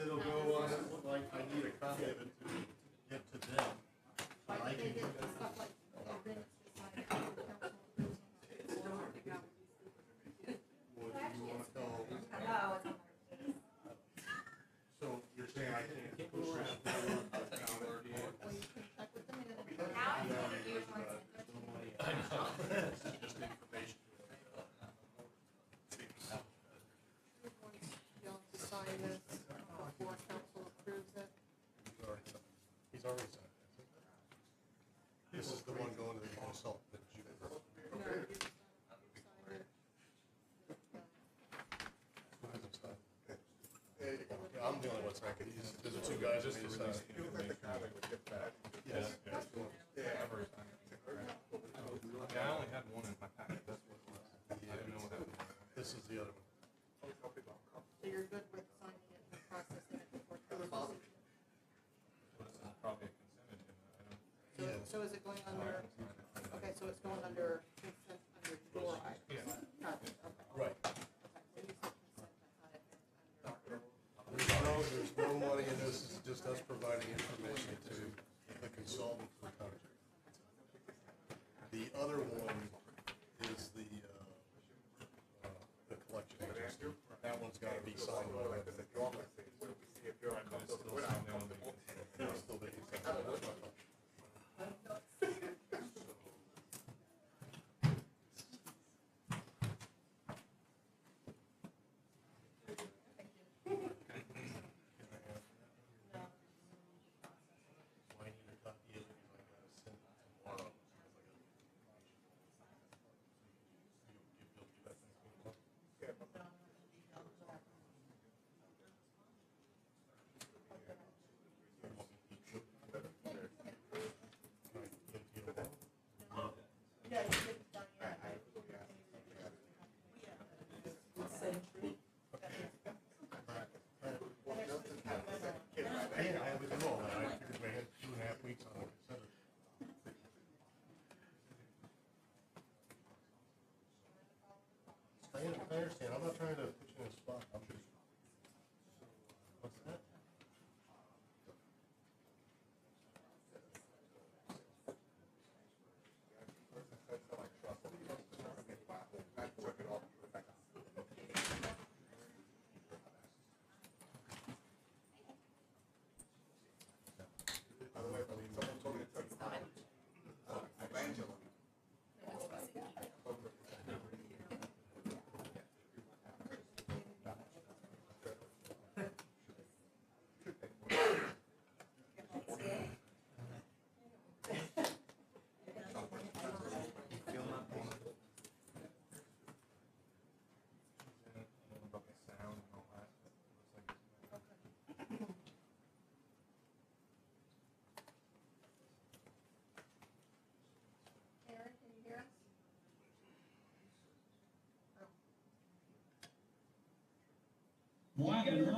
it'll go on, like, I need a copy of it to get to them. But I can get that. So you're saying I can't push this forward? Just information. Sign this before council approves it. He's already signed it. This is the one going to the consultant that you. No, you just signed it. Who hasn't signed? There you go. Yeah, I'm the only one signing. There's the two guys that need to sign. Yes. Yeah, I only had one in my packet. That's what it was. I didn't know what that was. This is the other one. So you're good with signing it and processing it before council? This is probably a consent agenda item. So is it going under, okay, so it's going under consent under your items? Yeah. Not, okay. Right. Okay, when you said consent, I thought it meant under. There's no money in this. It's just us providing information to the consultant for the contract. The other one is the collection agency. That one's got to be signed by them. Still being signed. I understand. I'm not trying to put you in a spot. I'm just. What's that?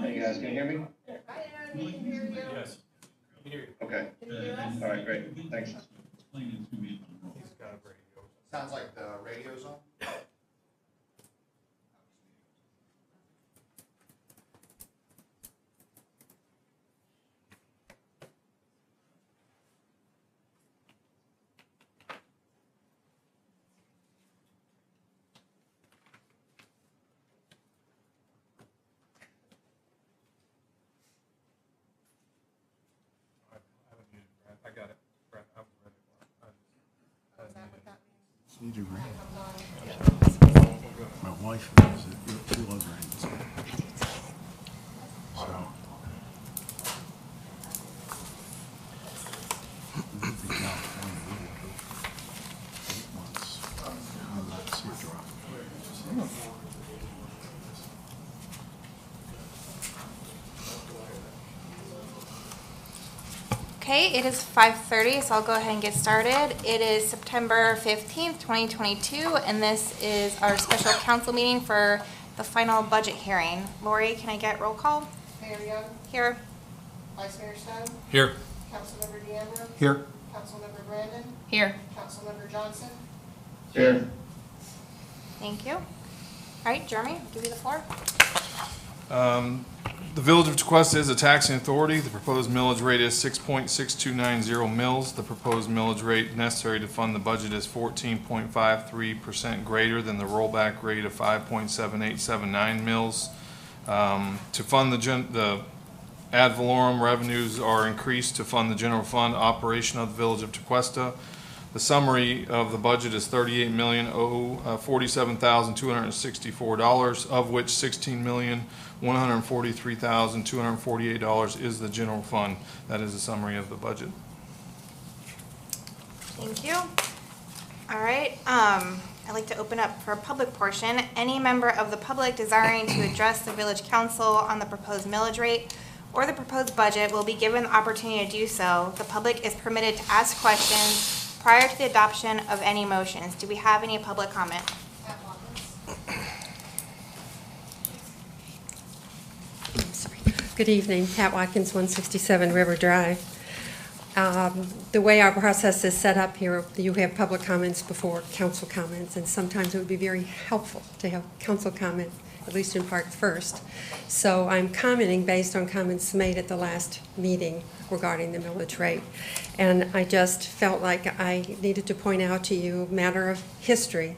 Hey guys, can you hear me? Hi, Aaron, we can hear you. Yes. I can hear you. Okay. Can you hear us? All right, great. Thanks. He's got a radio. Sounds like the radio's on. I got it. Brad, I was ready for it. Is that what that means? You do great. Comes on. My wife loves it. She loves rain. So. In California, we would go 8 months and not see it drop. Okay, it is 5:30, so I'll go ahead and get started. It is September 15th, 2022, and this is our special council meeting for the final budget hearing. Lori, can I get roll call? Mayor Young, Here. Vice Mayor Stone, Here. Councilmember DeAmbrose. Here. Councilmember Brandon, Here. Councilmember Johnson. Here. Thank you. All right, Jeremy, I'll give you the floor. The Village of Tequesta is a taxing authority. The proposed millage rate is 6.6290 mils. The proposed millage rate necessary to fund the budget is 14.53% greater than the rollback rate of 5.7879 mils. To fund the ad valorem revenues are increased to fund the general fund operation of the Village of Tequesta. The summary of the budget is $38,047,264, of which $16,143,248 is the general fund. That is a summary of the budget. Thank you. All right, I'd like to open up for a public portion. Any member of the public desiring to address the village council on the proposed millage rate or the proposed budget will be given the opportunity to do so. The public is permitted to ask questions prior to the adoption of any motions. Do we have any public comment? Good evening, Pat Watkins, 167 River Drive. The way our process is set up here, you have public comments before council comments, and sometimes it would be very helpful to have council comment, at least in part first. So I'm commenting based on comments made at the last meeting regarding the millage rate. And I just felt like I needed to point out to you a matter of history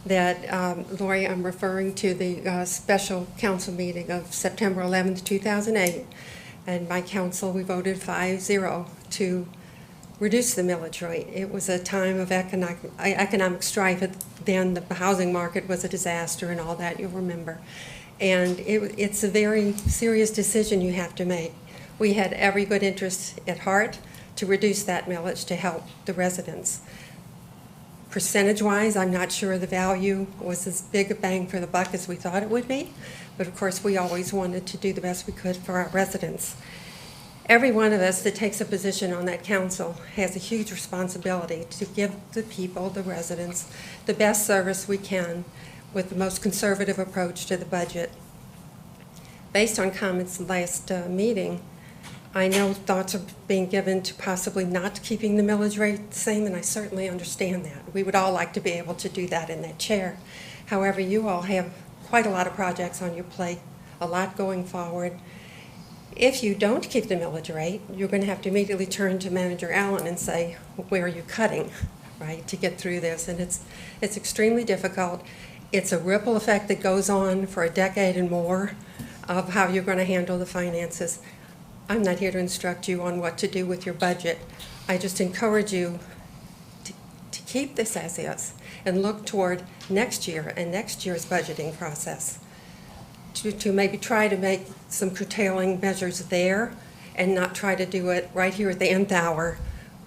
that, Lori, I'm referring to the special council meeting of September 11th, 2008. And my council, we voted 5-0 to reduce the millage rate. It was a time of economic strife. Then the housing market was a disaster and all that, you'll remember. And it's a very serious decision you have to make. We had every good interest at heart to reduce that millage to help the residents. Percentage-wise, I'm not sure the value was as big a bang for the buck as we thought it would be, but of course we always wanted to do the best we could for our residents. Every one of us that takes a position on that council has a huge responsibility to give the people, the residents, the best service we can with the most conservative approach to the budget. Based on comments last meeting, I know thoughts are being given to possibly not keeping the millage rate the same, and I certainly understand that. We would all like to be able to do that in that chair. However, you all have quite a lot of projects on your plate, a lot going forward. If you don't keep the millage rate, you're going to have to immediately turn to Manager Allen and say, where are you cutting, right, to get through this? And it's extremely difficult. It's a ripple effect that goes on for a decade and more of how you're going to handle the finances. I'm not here to instruct you on what to do with your budget. I just encourage you to keep this as is and look toward next year and next year's budgeting process to maybe try to make some curtailing measures there and not try to do it right here at the nth hour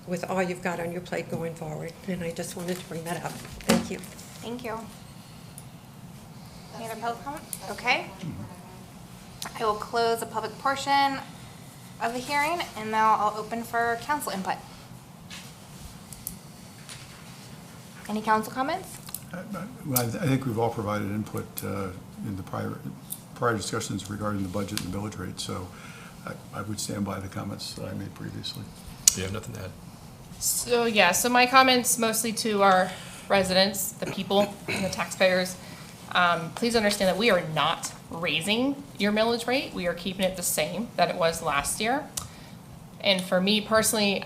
with all you've got on your plate going forward. And I just wanted to bring that up. Thank you. Thank you. Any other public comment? Okay. I will close the public portion of the hearing, and now I'll open for council input. Any council comments? Well, I think we've all provided input in the prior discussions regarding the budget and the millage rate, so I would stand by the comments that I made previously. You have nothing to add? So my comments mostly to our residents, the people, and the taxpayers. Please understand that we are not raising your millage rate. We are keeping it the same that it was last year. And for me personally,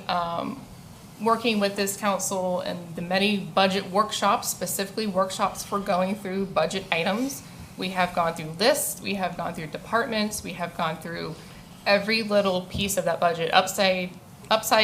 working with this council and the many budget workshops, specifically workshops for going through budget items, we have gone through lists, we have gone through departments, we have gone through every little piece of that budget, upside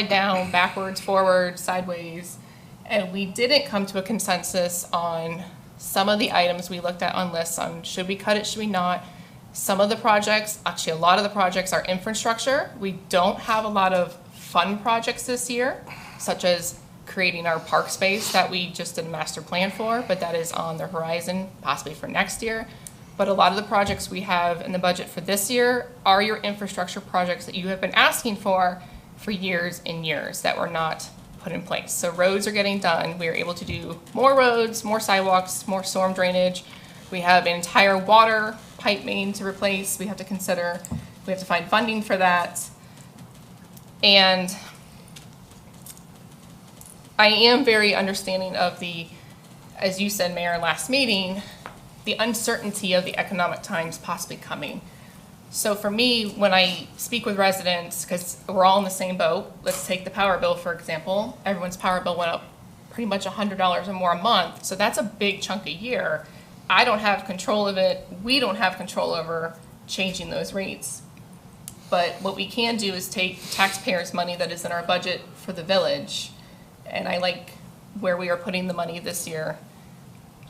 down, backwards, forward, sideways, and we didn't come to a consensus on some of the items we looked at on lists on should we cut it, should we not. Some of the projects, actually a lot of the projects are infrastructure. We don't have a lot of fun projects this year, such as creating our park space that we just did a master plan for, but that is on the horizon possibly for next year. But a lot of the projects we have in the budget for this year are your infrastructure projects that you have been asking for years and years that were not put in place. So roads are getting done. We are able to do more roads, more sidewalks, more storm drainage. We have an entire water pipe main to replace. We have to consider, we have to find funding for that. And I am very understanding of the, as you said, Mayor, last meeting, the uncertainty of the economic times possibly coming. So for me, when I speak with residents, because we're all in the same boat, let's take the power bill, for example. Everyone's power bill went up pretty much $100 or more a month, so that's a big chunk a year. I don't have control of it. We don't have control over changing those rates. But what we can do is take taxpayers' money that is in our budget for the village, and I like where we are putting the money this year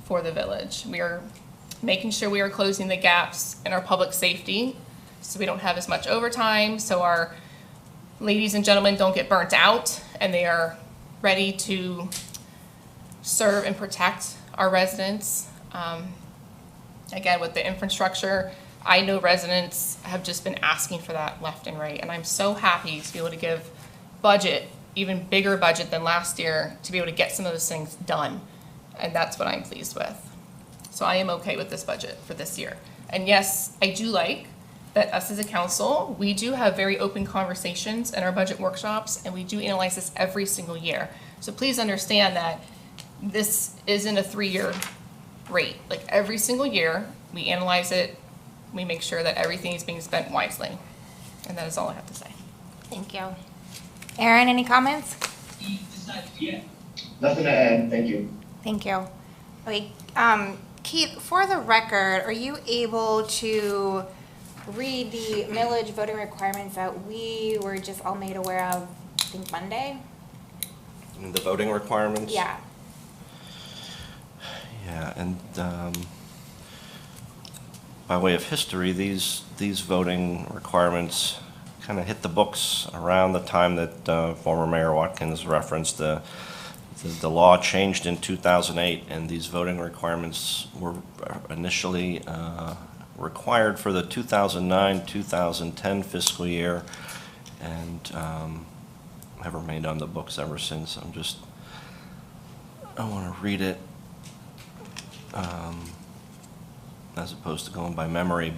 for the village. We are making sure we are closing the gaps in our public safety, so we don't have as much overtime, so our ladies and gentlemen don't get burnt out, and they are ready to serve and protect our residents. Again, with the infrastructure, I know residents have just been asking for that left and right, and I'm so happy to be able to give budget, even bigger budget than last year, to be able to get some of those things done, and that's what I'm pleased with. So I am okay with this budget for this year. And yes, I do like that us as a council, we do have very open conversations in our budget workshops, and we do analyze this every single year. So please understand that this isn't a 3-year rate. Like every single year, we analyze it, we make sure that everything is being spent wisely. And that is all I have to say. Thank you. Aaron, any comments? Nothing to add, thank you. Thank you. Okay, Keith, for the record, are you able to read the millage voting requirements that we were just all made aware of, I think Monday? The voting requirements? Yeah. Yeah, and by way of history, these voting requirements kind of hit the books around the time that former Mayor Watkins referenced. The law changed in 2008, and these voting requirements were initially required for the 2009-2010 fiscal year, and have remained on the books ever since. I want to read it as opposed to going by memory.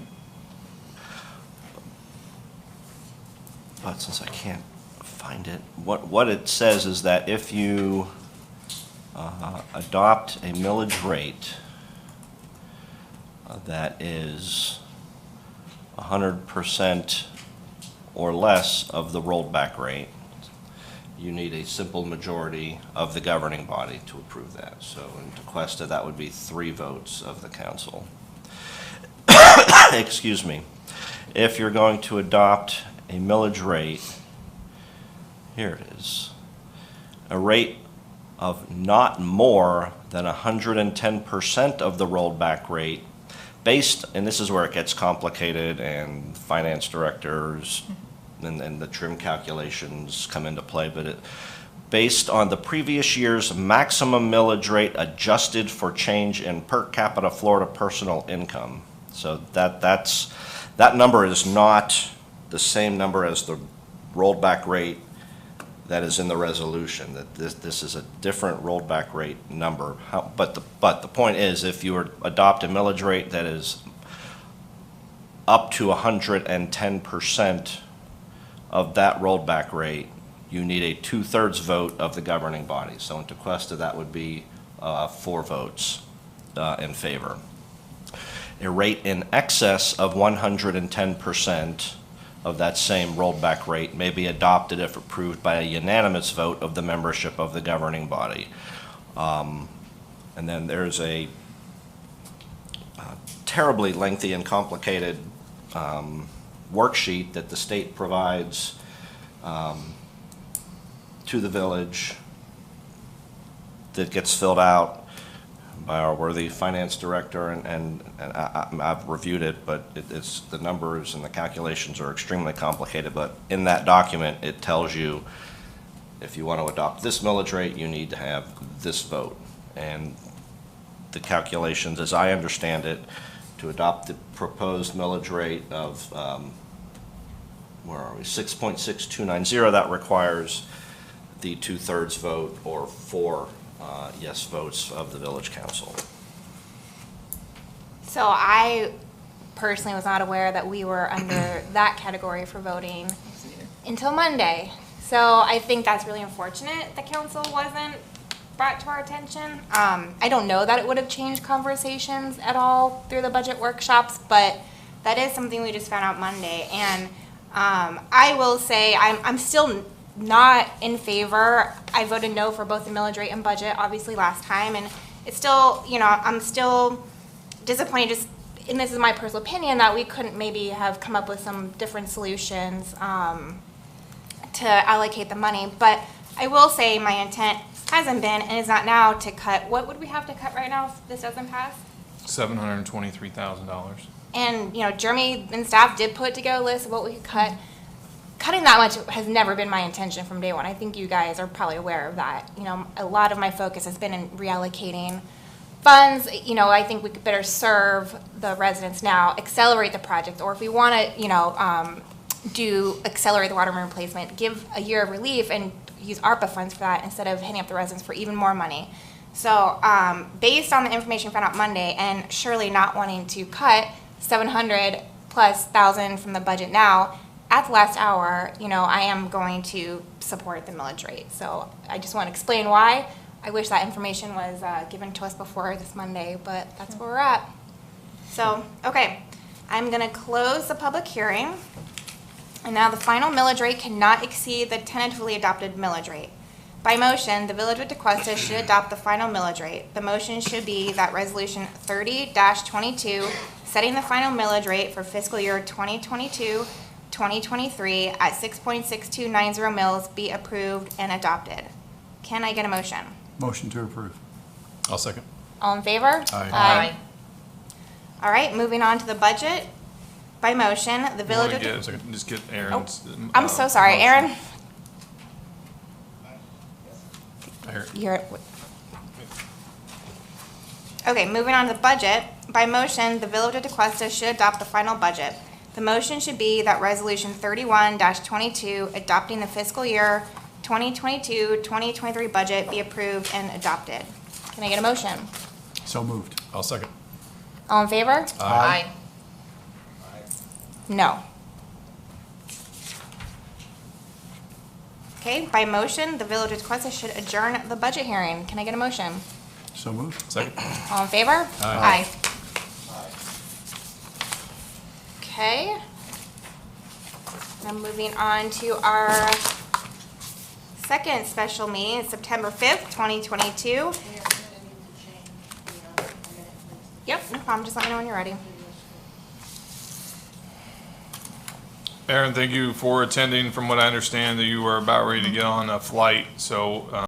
But since I can't find it, what it says is that if you adopt a millage rate that is 100% or less of the rolled back rate, you need a simple majority of the governing body to approve that. So in Tequesta, that would be 3 votes of the council. Excuse me. If you're going to adopt a millage rate, here it is, a rate of not more than 110% of the rolled back rate, based, and this is where it gets complicated, and finance directors and the trim calculations come into play, but based on the previous year's maximum millage rate adjusted for change in per capita Florida personal income. So that number is not the same number as the rolled back rate that is in the resolution. That this is a different rolled back rate number. But the point is, if you adopt a millage rate that is up to 110% of that rolled back rate, you need a 2/3 vote of the governing body. So in Tequesta, that would be 4 votes in favor. A rate in excess of 110% of that same rolled back rate may be adopted if approved by a unanimous vote of the membership of the governing body. And then there's a terribly lengthy and complicated worksheet that the state provides to the village that gets filled out by our worthy finance director, and I've reviewed it, but it's the numbers and the calculations are extremely complicated. But in that document, it tells you if you want to adopt this millage rate, you need to have this vote. And the calculations, as I understand it, to adopt the proposed millage rate of, where are we, 6.6290, that requires the 2/3 vote or 4 yes votes of the village council. So I personally was not aware that we were under that category for voting until Monday. So I think that's really unfortunate the council wasn't brought to our attention. I don't know that it would have changed conversations at all through the budget workshops, but That is something we just found out Monday, and I will say I'm still not in favor. I voted no for both the millage rate and budget, obviously last time, and it's still, I'm still disappointed, just, and this is my personal opinion, that we couldn't maybe have come up with some different solutions to allocate the money. But I will say my intent hasn't been and is not now to cut. What would we have to cut right now if this doesn't pass? $723,000. And, Jeremy and staff did put together a list of what we could cut. Cutting that much has never been my intention from day one. I think you guys are probably aware of that. A lot of my focus has been in reallocating funds. I think we could better serve the residents now, accelerate the project, or if we want to, accelerate the water main replacement, give a year of relief and use ARPA funds for that instead of hitting up the residents for even more money. So based on the information found out Monday, and surely not wanting to cut $700,000+ from the budget now, at the last hour, I am going to support the millage rate. So I just want to explain why. I wish that information was given to us before this Monday, but that's where we're at. So, okay, I'm going to close the public hearing. And now the final millage rate cannot exceed the tentatively adopted millage rate. By motion, the Village of Tequesta should adopt the final millage rate. The motion should be that Resolution 30-22, setting the final millage rate for fiscal year 2022-2023 at 6.6290 mils be approved and adopted. Can I get a motion? Motion to approve. I'll second. All in favor? Aye. All right, moving on to the budget. By motion, the Village of... Just get Aaron's. I'm so sorry, motion. Aaron. Here. You're... Okay, moving on to the budget. By motion, the Village of Tequesta should adopt the final budget. The motion should be that Resolution 31-22, adopting the fiscal year 2022-2023 budget, be approved and adopted. Can I get a motion? So moved. I'll second. All in favor? Aye. No. Okay, by motion, the Village of Tequesta should adjourn the budget hearing. Can I get a motion? So moved. Second. All in favor? Aye. Okay. Now moving on to our second special meeting, it's September 5th, 2022. Yep, no problem, just let me know when you're ready. Aaron, thank you for attending. From what I understand, that you were about ready to get on a flight, so